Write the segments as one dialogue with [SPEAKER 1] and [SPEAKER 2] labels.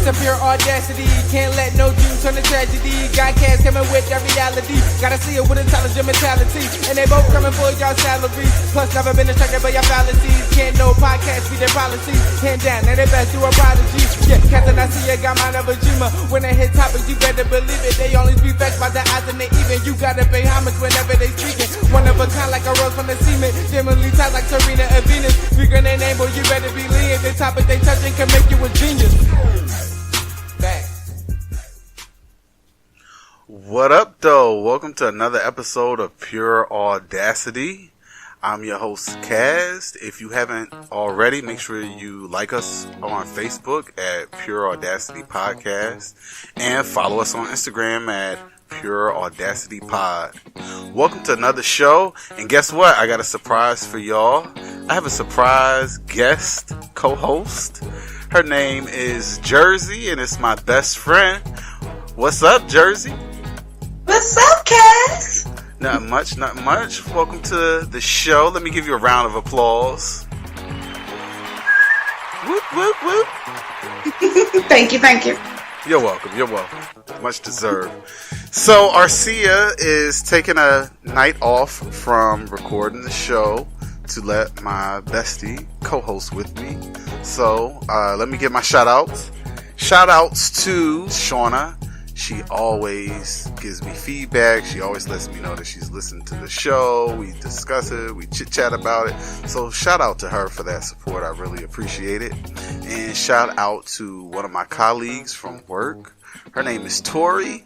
[SPEAKER 1] It's a pure audacity. Can't let no dream turn to tragedy. Got cash coming with that reality. Gotta see it with intelligent mentality. And they both coming for y'all salaries. Plus never been distracted by your fallacies. Can't no podcast be their policies. Hand down, and they best do a prodigy. Yeah, Captain, I see you got mind of a dreamer. When they hit topics, you better believe it. They only be vexed by the odds and they even. You gotta pay homage whenever they speaking. One of a kind like a rose from the cement. Dimly tight like Serena and Venus. Speaking their name, boy, you better be lean. The topic they touching can make you a genius. Back.
[SPEAKER 2] What up, though? Welcome to another episode of Pure Audacity. I'm your host, Kaz. If you haven't already, make sure you like us on Facebook at Pure Audacity Podcast and follow us on Instagram at Pure Audacity Pod. Welcome to another show, and guess what? I got a surprise for y'all. I have a surprise guest co-host. Her name is Jersey, and it's my best friend. What's up, Jersey?
[SPEAKER 3] What's up, Kaz?
[SPEAKER 2] Not much, not much. Welcome to the show. Let me give you a round of applause. Whoop, whoop, whoop.
[SPEAKER 3] Thank you.
[SPEAKER 2] You're welcome. Much deserved. So, Arcia is taking a night off from recording the show to let my bestie co-host with me. So, let me give my shout-outs. Shout-outs to Shauna. She always gives me feedback. She always lets me know that she's listened to the show. We discuss it. We chit-chat about it. So shout out to her for that support. I really appreciate it. And shout out to one of my colleagues from work. Her name is Tori.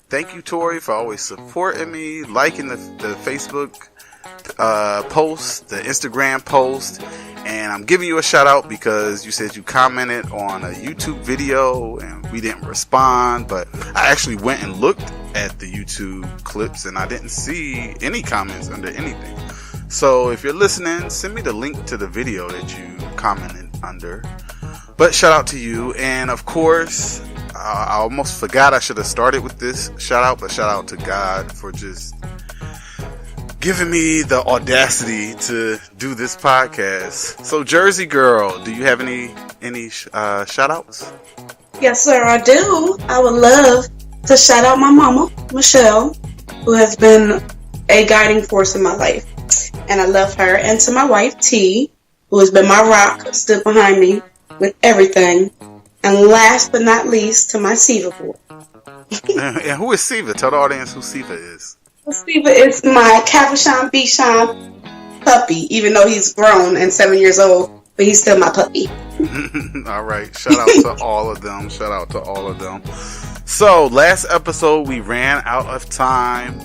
[SPEAKER 2] Thank you, Tori, for always supporting me, liking the Facebook post, the Instagram post. And I'm giving you a shout out because you said you commented on a YouTube video and we didn't respond, but I actually went and looked at the YouTube clips and I didn't see any comments under anything. So if you're listening, send me the link to the video that you commented under. But shout out to you. And of course, I almost forgot I should have started with this shout out, but shout out to God for just giving me the audacity to do this podcast. So, Jersey girl, do you have any shout outs?
[SPEAKER 3] Yes, sir, I do. I would love to shout out my mama, Michelle, who has been a guiding force in my life. And I love her. And to my wife, T, who has been my rock, stood behind me with everything. And last but not least, to my Siva boy.
[SPEAKER 2] And who is Siva? Tell the audience who Siva is.
[SPEAKER 3] Siva is my Cavachon Bichon puppy, even though he's grown and 7 years old, but he's still my puppy.
[SPEAKER 2] All right. Shout out to all of them. So, last episode, we ran out of time.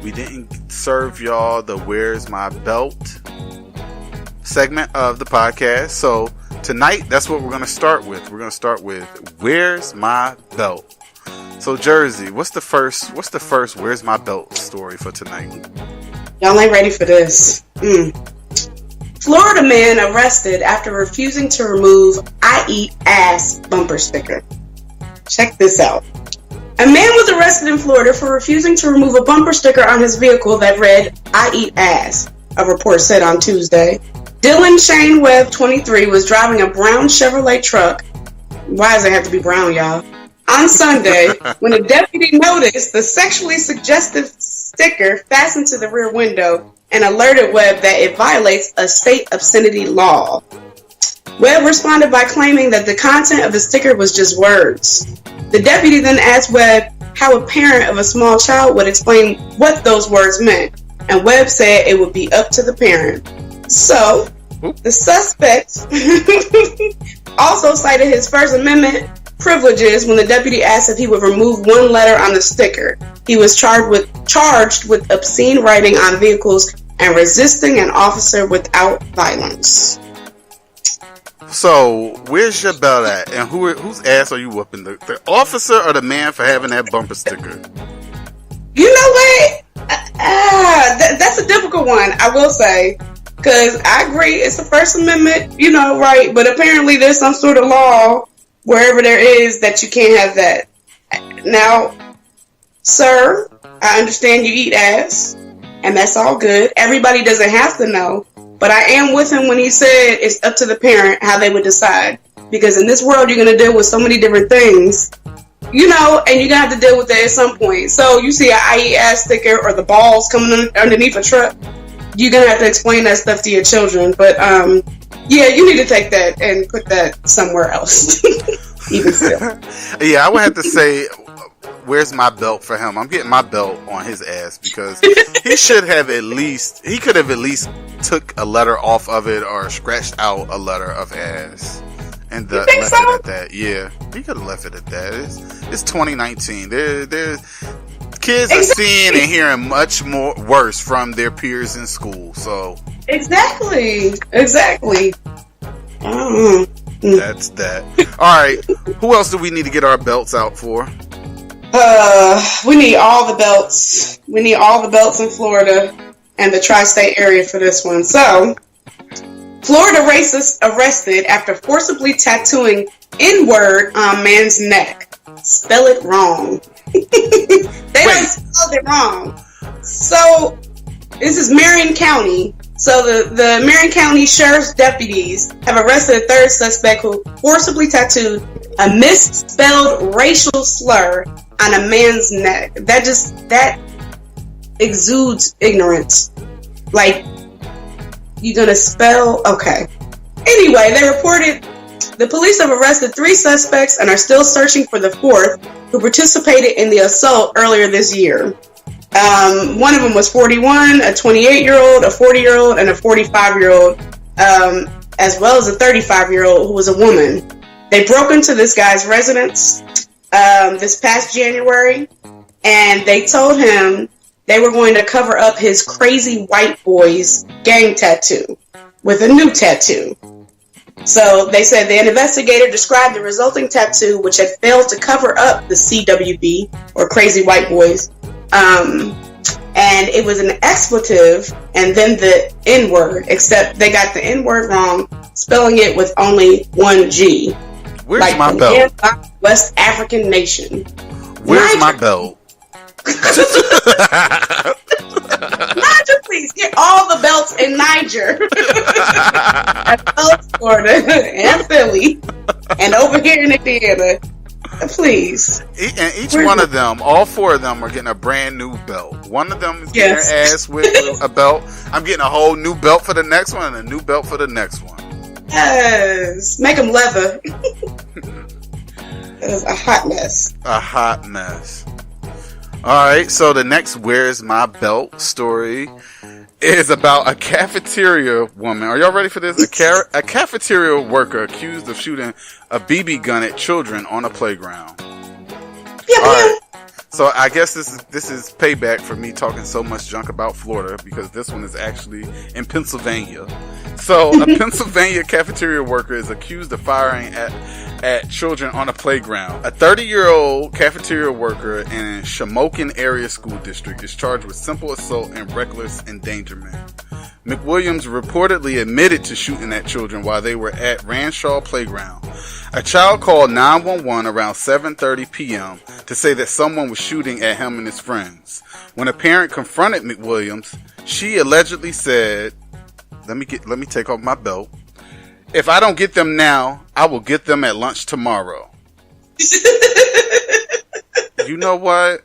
[SPEAKER 2] We didn't serve y'all the Where's My Belt segment of the podcast. So, tonight, that's what we're going to start with. We're going to start with Where's My Belt? So, Jersey, what's the first Where's My Belt story for tonight?
[SPEAKER 3] Y'all ain't ready for this. Florida man arrested after refusing to remove I Eat Ass bumper sticker. Check this out. A man was arrested in Florida for refusing to remove a bumper sticker on his vehicle that read, I Eat Ass, a report said on Tuesday. Dylan Shane Webb, 23, was driving a brown Chevrolet truck. Why does it have to be brown, y'all? On Sunday, when a deputy noticed the sexually suggestive sticker fastened to the rear window and alerted Webb that it violates a state obscenity law. Webb responded by claiming that the content of the sticker was just words. The deputy then asked Webb how a parent of a small child would explain what those words meant, and Webb said it would be up to the parent. So, the suspect also cited his First Amendment privileges when the deputy asked if he would remove one letter on the sticker. He was charged with obscene writing on vehicles and resisting an officer without violence.
[SPEAKER 2] So, where's your belt at? And whose ass are you whooping? The officer or the man for having that bumper sticker?
[SPEAKER 3] You know what? That's a difficult one, I will say. Because I agree, it's the First Amendment, right? But apparently there's some sort of law wherever there is that you can't have that. Now, sir, I understand you eat ass, and that's all good. Everybody doesn't have to know, but I am with him when he said it's up to the parent how they would decide. because in this world you're gonna deal with so many different things, you know, and you're gonna have to deal with it at some point. So you see an I eat ass sticker or the balls coming underneath a truck, you're gonna have to explain that stuff to your children. But yeah, you need to take that and put that somewhere else. Even still.
[SPEAKER 2] Yeah, I would have to say, where's my belt for him? I'm getting my belt on his ass, because he should have at least, he could have at least took a letter off of it or scratched out a letter of ass and left it at that. Yeah, he could have left it at that. It's 2019. There's kids are seeing and hearing much more worse from their peers in school. So
[SPEAKER 3] exactly.
[SPEAKER 2] That's that. All right, who else do we need to get our belts out for?
[SPEAKER 3] We need all the belts. We need all the belts in Florida and the tri-state area for this one. So, Florida racist arrested after forcibly tattooing N-word on man's neck. Spell it wrong. They done spelled it wrong. So, this is Marion County. So the Marion County Sheriff's deputies have arrested a third suspect who forcibly tattooed a misspelled racial slur on a man's neck. That exudes ignorance. Like, you gonna spell? Okay. Anyway, the police have arrested 3 suspects and are still searching for the 4th, who participated in the assault earlier this year. One of them was 41, a 28-year-old, a 40-year-old, and a 45-year-old, as well as a 35-year-old who was a woman. They broke into this guy's residence this past January, and they told him they were going to cover up his crazy white boy's gang tattoo with a new tattoo. So they said the investigator described the resulting tattoo, which had failed to cover up the CWB, or crazy white boys, and it was an expletive and then the N-word, except they got the N-word wrong, spelling it with only one G.
[SPEAKER 2] Where's
[SPEAKER 3] like
[SPEAKER 2] my belt?
[SPEAKER 3] West African nation.
[SPEAKER 2] Where's my belt?
[SPEAKER 3] Niger, please get all the belts in Niger, as well as Florida and Philly, and over here in Indiana. Please.
[SPEAKER 2] And each one of them, all 4 of them, are getting a brand new belt. One of them is getting their ass with a belt. I'm getting a whole new belt for the next one and a new belt for the next one.
[SPEAKER 3] Yes. Make them leather. It was a hot mess.
[SPEAKER 2] A hot mess. Alright, so the next Where's My Belt story is about a cafeteria woman. Are y'all ready for this? A cafeteria worker accused of shooting a BB gun at children on a playground.
[SPEAKER 3] Yeah,
[SPEAKER 2] Alright, so I guess this is payback for me talking so much junk about Florida, because this one is actually in Pennsylvania. So a Pennsylvania cafeteria worker is accused of firing at children on a playground. A 30-year-old cafeteria worker in Shamokin Area School District is charged with simple assault and reckless endangerment. McWilliams reportedly admitted to shooting at children while they were at Ranshaw Playground. A child called 911 around 7:30 p.m. to say that someone was shooting at him and his friends. When a parent confronted McWilliams, she allegedly said, let me take off my belt. If I don't get them now, I will get them at lunch tomorrow. You know what?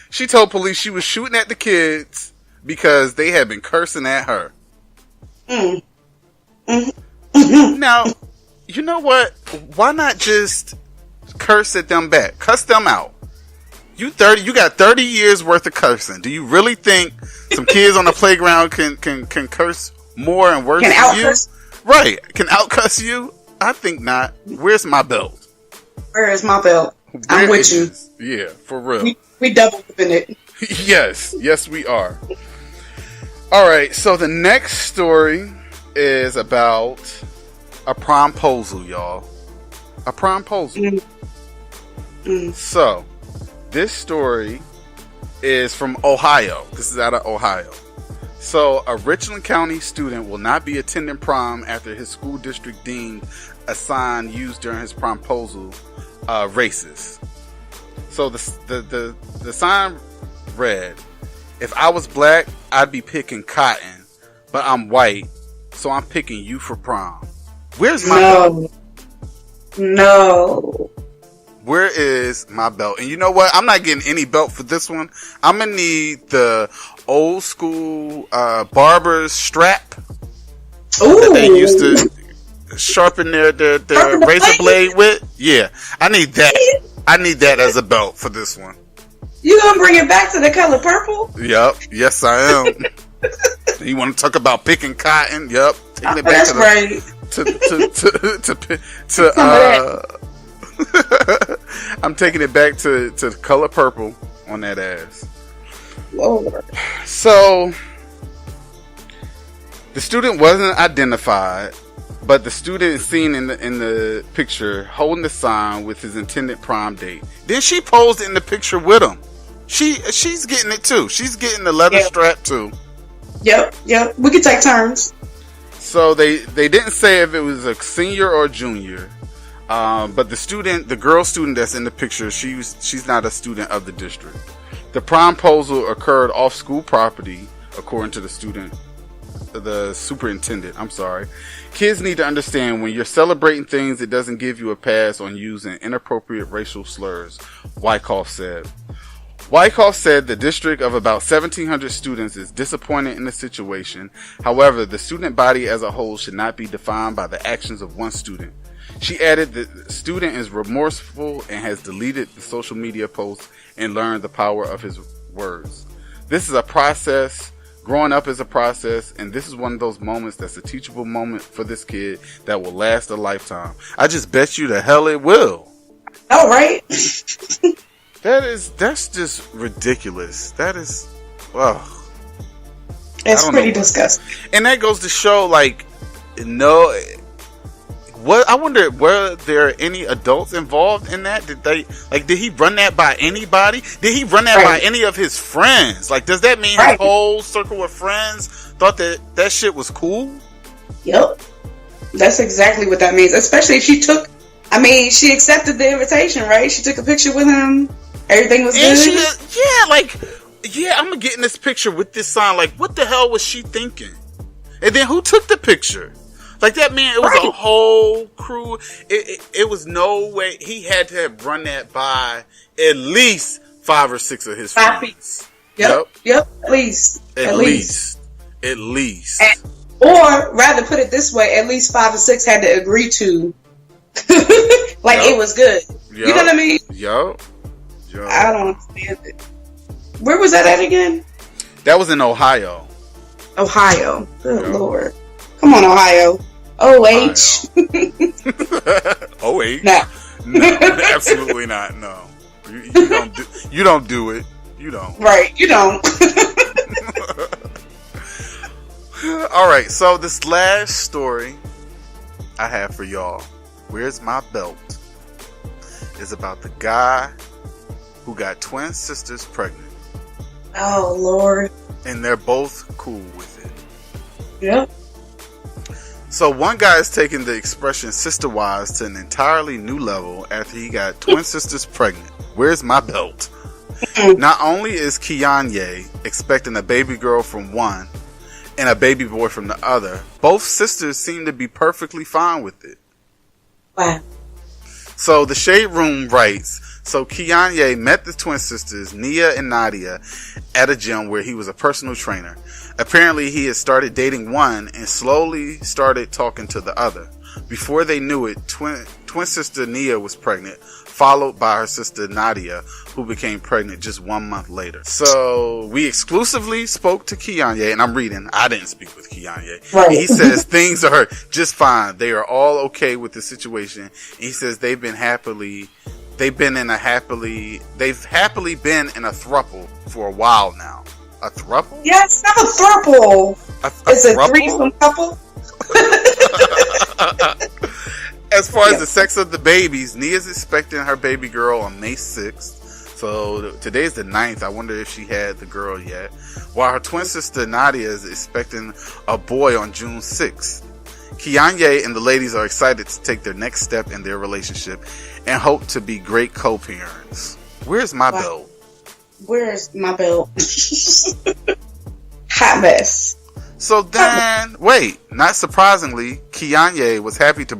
[SPEAKER 2] She told police she was shooting at the kids because they had been cursing at her. Now, you know what? Why not just curse at them back? Cuss them out. You got 30 years worth of cursing. Do you really think some kids on the playground can curse more and worse than you? Right. Can outcuss you? I think not. Where's my belt?
[SPEAKER 3] Where is my belt? I'm with you.
[SPEAKER 2] Yeah, for real.
[SPEAKER 3] We double whipping it.
[SPEAKER 2] Yes, we are. All right, so the next story is about a prom-posal, y'all. A prom-posal. So, this story is from Ohio. This is out of Ohio. So, a Richland County student will not be attending prom after his school district deemed a sign used during his promposal racist. So, the sign read, "If I was black, I'd be picking cotton, but I'm white, so I'm picking you for prom." Where's my belt?
[SPEAKER 3] No.
[SPEAKER 2] Where is my belt? And you know what? I'm not getting any belt for this one. I'm gonna need the old school barber's strap that they used to sharpen their razor blade with. Yeah, I need that. I need that as a belt for this one.
[SPEAKER 3] You gonna bring it back to the color purple?
[SPEAKER 2] Yep. Yes, I am. You want to talk about picking cotton? Yep. Taking it back I'm taking it back to the color purple on that ass.
[SPEAKER 3] Lord.
[SPEAKER 2] So the student wasn't identified, but the student is seen in the picture holding the sign with his intended prom date. Then she posed in the picture with him. She's getting it too. She's getting the leather strap too. Yep.
[SPEAKER 3] We could take turns.
[SPEAKER 2] So they didn't say if it was a senior or a junior. But the girl student that's in the picture, she's not a student of the district. The prom-posal occurred off school property, according to the superintendent. I'm sorry. Kids need to understand when you're celebrating things, it doesn't give you a pass on using inappropriate racial slurs, Wyckoff said. Wyckoff said the district of about 1,700 students is disappointed in the situation. However, the student body as a whole should not be defined by the actions of one student. She added that the student is remorseful and has deleted the social media post and learned the power of his words. This is a process. Growing up is a process, and this is one of those moments that's a teachable moment for this kid that will last a lifetime. I just bet you the hell it will.
[SPEAKER 3] All right.
[SPEAKER 2] That's just ridiculous. That is,
[SPEAKER 3] it's pretty disgusting.
[SPEAKER 2] And that goes to show, what I wonder, were there any adults involved in that? Did he run that by anybody? Did he run that by any of his friends? Does that mean his whole circle of friends thought that shit was cool?
[SPEAKER 3] Yep. That's exactly what that means. Especially if she accepted the invitation, right? She took a picture with him. Everything was good.
[SPEAKER 2] I'm gonna get in this picture with this sign. What the hell was she thinking? And then who took the picture? That man, it was a whole crew. It was no way. He had to have run that by at least 5 or 6 of his friends.
[SPEAKER 3] Yep. At least.
[SPEAKER 2] At least.
[SPEAKER 3] Or rather put it this way, at least 5 or 6 had to agree to. It was good. You know what I mean?
[SPEAKER 2] Yo.
[SPEAKER 3] I don't understand it. Where was that at again?
[SPEAKER 2] That was in Ohio.
[SPEAKER 3] Good Lord. Come on, Ohio. OH.
[SPEAKER 2] OH?
[SPEAKER 3] No,
[SPEAKER 2] absolutely not. No. You don't do it. You don't.
[SPEAKER 3] Right, you don't.
[SPEAKER 2] All right, so this last story I have for y'all, Where's My Belt, is about the guy who got twin sisters pregnant.
[SPEAKER 3] Oh, Lord.
[SPEAKER 2] And they're both cool with it.
[SPEAKER 3] Yep.
[SPEAKER 2] So one guy is taking the expression sister-wise to an entirely new level after he got twin sisters pregnant. Where's my belt? Not only is Kanye expecting a baby girl from one and a baby boy from the other, both sisters seem to be perfectly fine with it.
[SPEAKER 3] Wow.
[SPEAKER 2] So the Shade Room writes, so Kanye met the twin sisters, Nia and Nadia, at a gym where he was a personal trainer. Apparently, he had started dating one and slowly started talking to the other. Before they knew it, twin sister Nia was pregnant, followed by her sister Nadia, who became pregnant just 1 month later. So we exclusively spoke to Kanye, and I'm reading. I didn't speak with Kanye.
[SPEAKER 3] Right.
[SPEAKER 2] He says things are just fine. They are all okay with the situation. And he says they've happily been in a throuple for a while now. A throuple?
[SPEAKER 3] Yes, not a throuple. It's a threesome couple.
[SPEAKER 2] As far as the sex of the babies, Nia's expecting her baby girl on May 6th. So today's the 9th. I wonder if she had the girl yet. While her twin sister Nadia is expecting a boy on June 6th. Kanye and the ladies are excited to take their next step in their relationship and hope to be great co-parents. Where's my belt?
[SPEAKER 3] Where's my belt? Hot mess.
[SPEAKER 2] So then, wait, not surprisingly, Kanye was happy to